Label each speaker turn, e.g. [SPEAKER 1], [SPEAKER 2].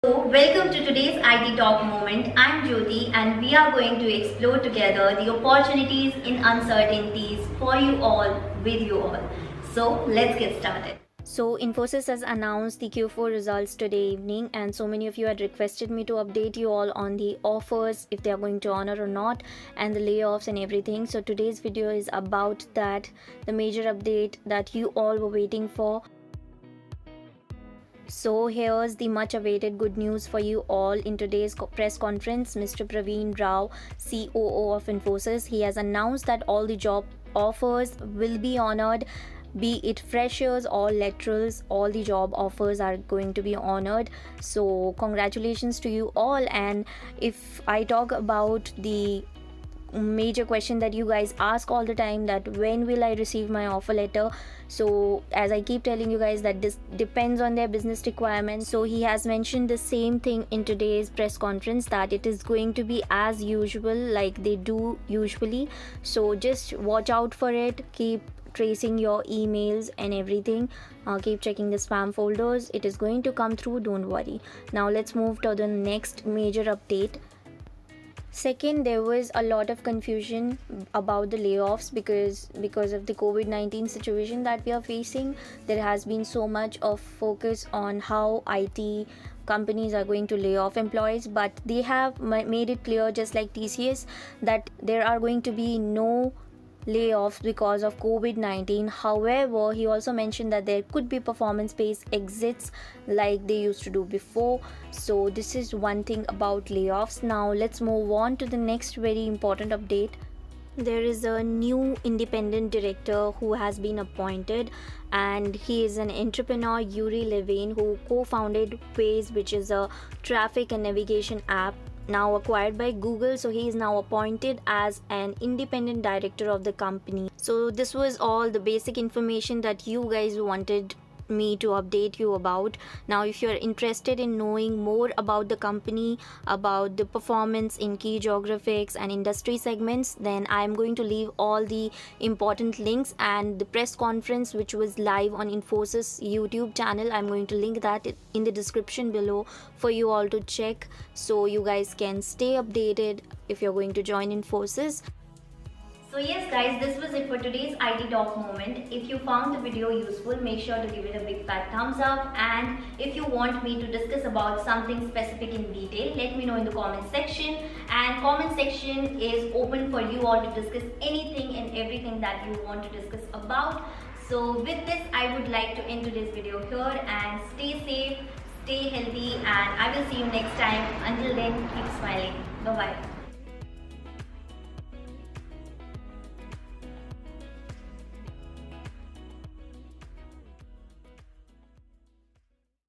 [SPEAKER 1] So, welcome to today's IT Talk moment. I'm Jyoti and we are going to explore together the opportunities in uncertainties for you all, with you all. So, let's get started.
[SPEAKER 2] So, Infosys has announced the Q4 results today evening, and so many of you had requested me to update you all on the offers, if they are going to honor or not, and the layoffs and everything. So, today's video is about that, the major update that you all were waiting for. So here's the much awaited good news for you all. In today's press conference, Mr. Praveen Rao, COO of Infosys, he has announced that all the job offers will be honored, be it freshers or laterals. All the job offers are going to be honored. So congratulations to you all. And if I talk about the major question that you guys ask all the time, that when will I receive my offer letter, so as I keep telling you guys that this depends on their business requirements. So he has mentioned the same thing in today's press conference, that it is going to be as usual, like they do usually. So just watch out for it, keep tracing your emails and everything, keep checking the spam folders. It is going to come through, don't worry. Now let's move to the next major update. Second, there was a lot of confusion about the layoffs because of the COVID-19 situation that we are facing. There has been so much of focus on how IT companies are going to lay off employees, but they have made it clear, just like TCS, that there are going to be no layoffs because of COVID-19. However, he also mentioned that there could be performance-based exits like they used to do before. So this is one thing about layoffs. Now let's move on to the next very important update. There is a new independent director who has been appointed, and he is an entrepreneur, Yuri Levine, who co-founded Waze, which is a traffic and navigation app now acquired by Google. So he is now appointed as an independent director of the company. So this was all the basic information that you guys wanted me to update you about. Now if you're interested in knowing more about the company, about the performance in key geographics and industry segments, then I'm going to leave all the important links, and the press conference which was live on Infosys YouTube channel, I'm going to link that in the description below for you all to check, so you guys can stay updated if you're going to join Infosys.
[SPEAKER 1] So yes guys, this was it for today's IT Talk moment. If you found the video useful, make sure to give it a big fat thumbs up, and if you want me to discuss about something specific in detail, let me know in the comment section, and comment section is open for you all to discuss anything and everything that you want to discuss about. So with this, I would like to end today's video here, and stay safe, stay healthy, and I will see you next time. Until then, keep smiling. Bye bye.